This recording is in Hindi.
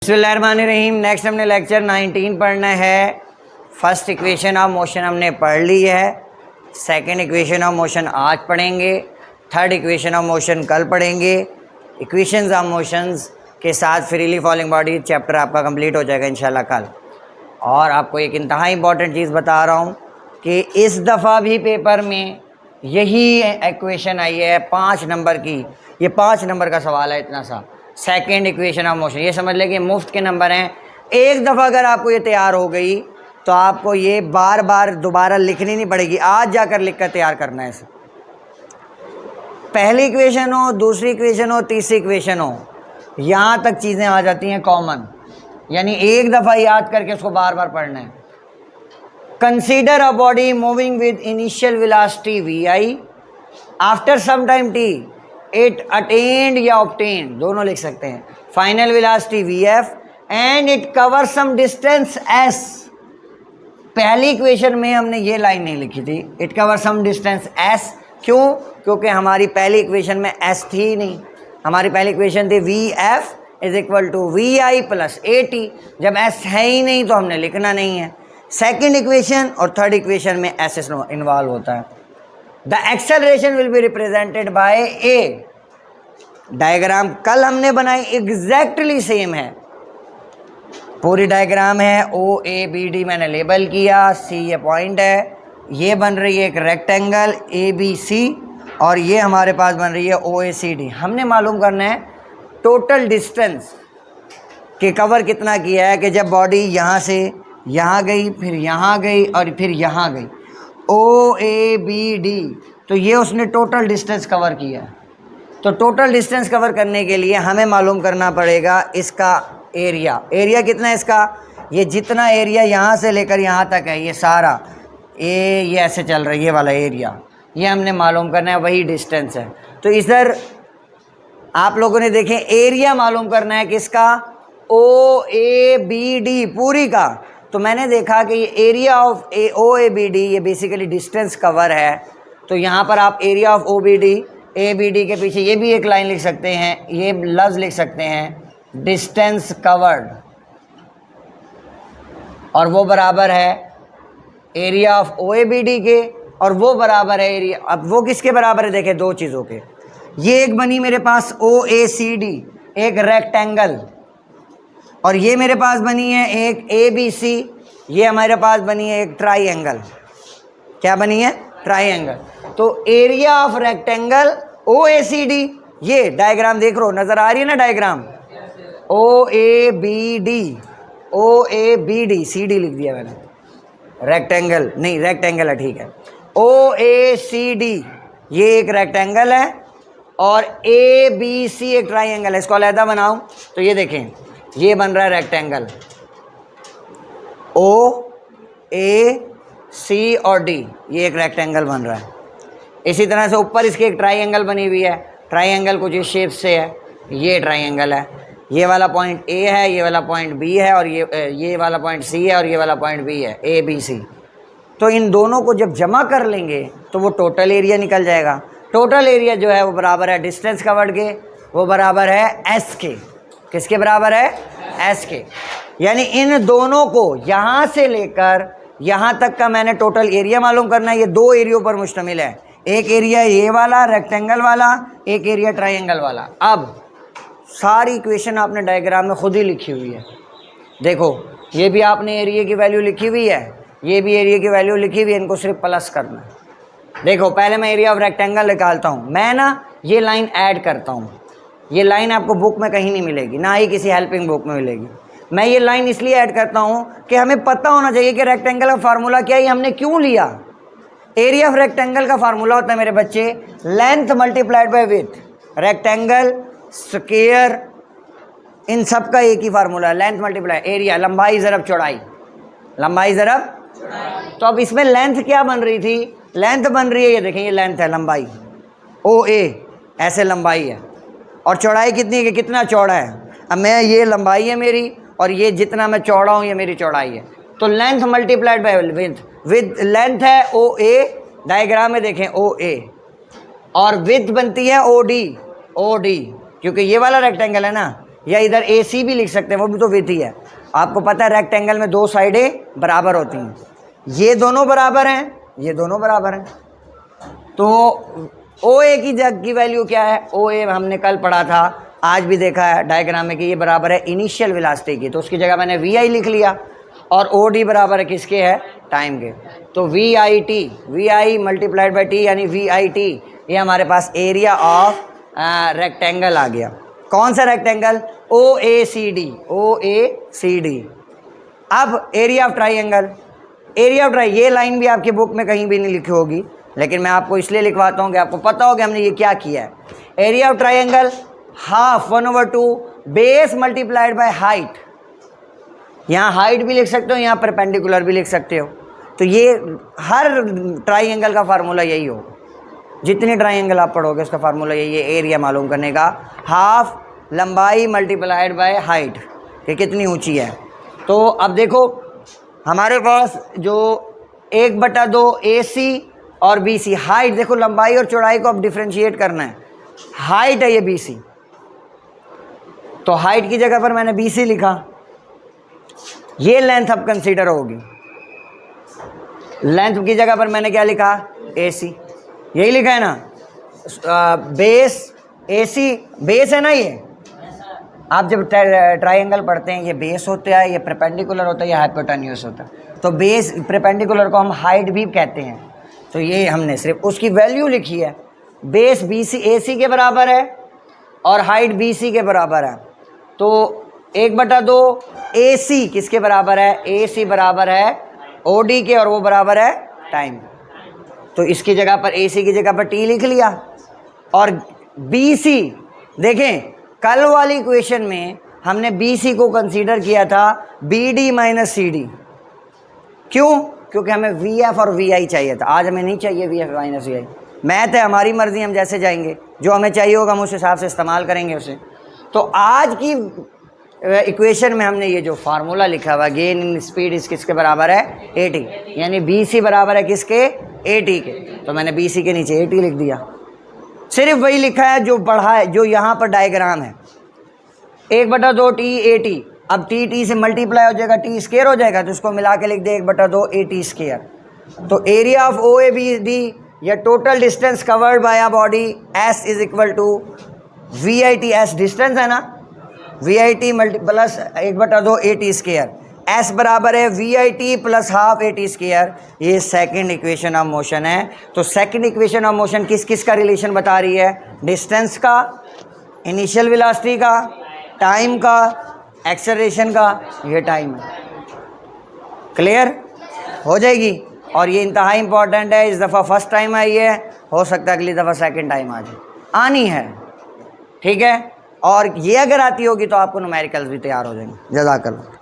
बिस्मिल्लाहिर्रहमानिर्रहीम। नेक्स्ट हमने लेक्चर 19 पढ़ना है। फर्स्ट इक्वेशन ऑफ मोशन हमने पढ़ ली है। सेकंड इक्वेशन ऑफ मोशन आज पढ़ेंगे। थर्ड इक्वेशन ऑफ मोशन कल पढ़ेंगे। इक्वेशंस ऑफ मोशंस के साथ फ्रीली फॉलिंग बॉडी चैप्टर आपका कंप्लीट हो जाएगा इंशाल्लाह कल। और आपको एक इंतहा इंपॉर्टेंट चीज़ बता रहा हूँ कि इस दफ़ा भी पेपर में यही इक्वेशन आई है 5 नंबर की। ये 5 नंबर का सवाल है इतना सा। सेकेंड इक्वेशन ऑफ मोशन, ये समझ लें कि मुफ्त के नंबर हैं। एक दफ़ा अगर आपको ये तैयार हो गई तो आपको ये बार बार दोबारा लिखनी नहीं पड़ेगी। आज जाकर लिख कर तैयार करना है इसे। पहली इक्वेशन हो, दूसरी इक्वेशन हो, तीसरी इक्वेशन हो, यहाँ तक चीज़ें आ जाती हैं कॉमन, यानी एक दफ़ा याद करके उसको बार बार पढ़ना है। Consider a body moving with initial velocity vi after some time t it attained या ऑब्टेन्ड, दोनों लिख सकते हैं, final velocity vf and it cover some distance s। पहली इक्वेशन में हमने ये लाइन नहीं लिखी थी, it cover some distance s। क्यों? क्योंकि हमारी पहली इक्वेशन में s थी ही नहीं। हमारी पहली इक्वेशन थी vf is equal to vi plus at। जब s है ही नहीं तो हमने लिखना नहीं है। सेकेंड इक्वेशन और थर्ड इक्वेशन में s इन्वॉल्व होता है। The acceleration will be represented by A. Diagram कल हमने बनाई एग्जैक्टली सेम है, पूरी डायग्राम है। ओ ए बी डी मैंने लेबल किया, सी ये पॉइंट है, ये बन रही है एक रेक्टेंगल ए बी सी, और ये हमारे पास बन रही है ओ ए सी डी। हमने मालूम करना है टोटल डिस्टेंस के कवर कितना किया है कि जब बॉडी यहाँ से यहाँ गई, फिर यहाँ गई और फिर यहाँ गई, ओ ए बी डी, तो ये उसने टोटल डिस्टेंस कवर किया है। तो टोटल डिस्टेंस कवर करने के लिए हमें मालूम करना पड़ेगा इसका एरिया। एरिया कितना है इसका? ये जितना एरिया यहाँ से लेकर यहाँ तक है, ये सारा ये ऐसे चल रहा है, ये वाला एरिया, ये हमने मालूम करना है, वही डिस्टेंस है। तो इधर आप लोगों ने देखें एरिया मालूम करना है किसका? ओ ए बी डी पूरी का। तो मैंने देखा कि ये area of O A B D ये बेसिकली डिस्टेंस कवर है। तो यहाँ पर आप area of O B D, A B D के पीछे ये भी एक लाइन लिख सकते हैं, ये लफ्ज़ लिख सकते हैं डिस्टेंस कवर्ड, और वो बराबर है area of O A B D के, और वो बराबर है एरिया, अब वो किसके बराबर है देखें, दो चीज़ों के। ये एक बनी मेरे पास ओ ए सी डी, एक रेक्टेंगल, और ये मेरे पास बनी है एक ए बी सी, ये हमारे पास बनी है एक ट्राइंगल। क्या बनी है? ट्राइंगल। तो area of rectangle O A C D, ये डायग्राम देख रो, नज़र आ रही है ना diagram? O A B D, O A B D, C D लिख दिया मैंने, रेक्टेंगल नहीं, रेक्टेंगल है, ठीक है। ओ ए सी डी ये एक रेक्टेंगल है, और ए बी सी एक ट्राइंगल है। इसको अलहदा बनाऊं तो ये देखें, ये बन रहा है रेक्टेंगल ओ ए सी और डी, ये एक रेक्टेंगल बन रहा है। इसी तरह से ऊपर इसकी एक ट्राइंगल बनी हुई है, ट्राइंगल कुछ इस शेप से है, ये ट्राइंगल है। ये वाला पॉइंट ए है, ये वाला पॉइंट बी है, और ये वाला पॉइंट सी है, और ये वाला पॉइंट बी है, ए बी सी। तो इन दोनों को जब जमा कर लेंगे तो वो टोटल एरिया निकल जाएगा। टोटल एरिया जो है वो बराबर है डिस्टेंस कवर्ड के, वो बराबर है एस के। किसके बराबर है? एस के। यानी इन दोनों को यहाँ से लेकर यहाँ तक का मैंने टोटल एरिया मालूम करना है। ये दो एरियो पर मुश्तमिल है, एक एरिया ये वाला रेक्टेंगल वाला, एक एरिया ट्राइंगल वाला। अब सारी इक्वेशन आपने डायग्राम में खुद ही लिखी हुई है। देखो ये भी आपने एरिया की वैल्यू लिखी हुई है, ये भी एरिया की वैल्यू लिखी हुई है, इनको सिर्फ प्लस करना है। देखो पहले मैं एरिया ऑफ रेक्टेंगल निकालता हूँ, मैं ना ये लाइन ऐड करता हूँ। ये लाइन आपको बुक में कहीं नहीं मिलेगी, ना ही किसी हेल्पिंग बुक में मिलेगी। मैं ये लाइन इसलिए ऐड करता हूँ कि हमें पता होना चाहिए कि रेक्टेंगल का फार्मूला क्या है, हमने क्यों लिया। एरिया ऑफ रेक्टेंगल का फार्मूला होता है मेरे बच्चे length multiplied by width. Rectangle square इन सब का एक ही फार्मूला है, लेंथ मल्टीप्लाई एरिया, लंबाई ज़रब चौड़ाई, लंबाई ज़रब चौड़ाई। तो अब इसमें लेंथ क्या बन रही थी? लेंथ बन रही है, ये देखें, ये लेंथ है, लंबाई ओ ए ऐसे लंबाई है, और चौड़ाई कितनी है कि कितना चौड़ा है। अब मैं ये लंबाई है मेरी, और ये जितना मैं चौड़ा हूँ ये मेरी चौड़ाई है। तो length multiplied by width length है ओ ए, डायग्राम में देखें ओ ए, और विड्थ बनती है ओ डी, ओ डी, क्योंकि ये वाला रेक्टेंगल है ना, या इधर AC भी लिख सकते हैं, वो भी तो विथ ही है। आपको पता है रेक्टेंगल में दो साइडें बराबर होती हैं, ये दोनों बराबर हैं, ये दोनों बराबर हैं। तो OA की जगह की वैल्यू क्या है? OA हमने कल पढ़ा था, आज भी देखा है डायग्राम में कि ये बराबर है इनिशियल वेलोसिटी की, तो उसकी जगह मैंने VI लिख लिया। और OD बराबर है किसके है? टाइम के। तो VI मल्टीप्लाइड बाई T यानी VIT, ये हमारे पास एरिया ऑफ रेक्टेंगल आ गया। कौन सा रेक्टेंगल? OACD। अब एरिया ऑफ ट्राइंगल, ये लाइन भी आपकी बुक में कहीं भी नहीं लिखी होगी, लेकिन मैं आपको इसलिए लिखवाता हूँ कि आपको पता हो कि हमने ये क्या किया है। Area of triangle half 1/2 base multiplied by height. यहाँ हाइट भी लिख सकते हो, यहाँ परपेंडिकुलर भी लिख सकते हो। तो ये हर ट्राइंगल का फार्मूला यही हो, जितनी ट्राइंगल आप पढ़ोगे उसका फार्मूला यही है, एरिया मालूम करने का, हाफ लंबाई मल्टीप्लाइड बाय हाइट कि कितनी ऊंची है। तो अब देखो हमारे पास जो 1/2 AC और BC, हाइट देखो, लंबाई और चौड़ाई को अब डिफ्रेंशिएट करना है। हाइट है ये BC, तो हाइट की जगह पर मैंने BC लिखा। ये लेंथ अब कंसीडर होगी, लेंथ की जगह पर मैंने क्या लिखा? AC, यही लिखा है ना। बेस AC बेस है ना, ये आप जब ट्राइंगल पढ़ते हैं ये बेस होता है, ये परपेंडिकुलर होता है, ये हाइपोटेन्यूस होता है। तो बेस परपेंडिकुलर को हम हाइट भी कहते हैं। तो ये हमने सिर्फ उसकी वैल्यू लिखी है। बेस BC AC के बराबर है और हाइट BC के बराबर है। तो 1/2 AC किसके बराबर है? AC बराबर है OD के, और वो बराबर है टाइम। तो इसकी जगह पर AC की जगह पर T लिख लिया। और BC देखें, कल वाली इक्वेशन में हमने BC को कंसीडर किया था BD माइनस CD। क्यों? क्योंकि हमें VF और VI चाहिए था। आज हमें नहीं चाहिए VF माइनस VI। मैथ है, हमारी मर्जी, हम जैसे जाएंगे, जो हमें चाहिए होगा हम उस हिसाब से इस्तेमाल करेंगे उसे। तो आज की इक्वेशन में हमने ये जो फार्मूला लिखा हुआ, गेन इन स्पीड इस किसके बराबर है? AT, यानी BC बराबर है किसके? AT के। तो मैंने BC के नीचे AT लिख दिया। सिर्फ वही लिखा है जो बढ़ा है, जो यहाँ पर डायग्राम है। 1/2 T AT, अब T से मल्टीप्लाई हो जाएगा, T स्क्वायर हो जाएगा, तो उसको मिला के लिख दे 1/2 AT स्क्वायर। तो एरिया ऑफ OABD या total distance covered by a body S is equal to VIT, S distance है ना, VIT plus 1/2 AT square. S बराबर है VIT प्लस हाफ AT स्क्वायर। ये सेकंड इक्वेशन ऑफ मोशन है। तो सेकंड इक्वेशन ऑफ मोशन किस किस का रिलेशन बता रही है? डिस्टेंस का, इनिशियल वेलोसिटी का, टाइम का, एक्सेलरेशन का। ये टाइम है। क्लियर हो जाएगी। और ये इंतहाई इंपॉर्टेंट है, इस दफ़ा फर्स्ट टाइम आई है, हो सकता है अगली दफ़ा सेकंड टाइम आ जाए, आनी है, ठीक है। और ये अगर आती होगी तो आपको न्यूमेरिकल्स भी तैयार हो जाएंगे। जज़ाकल्लाह।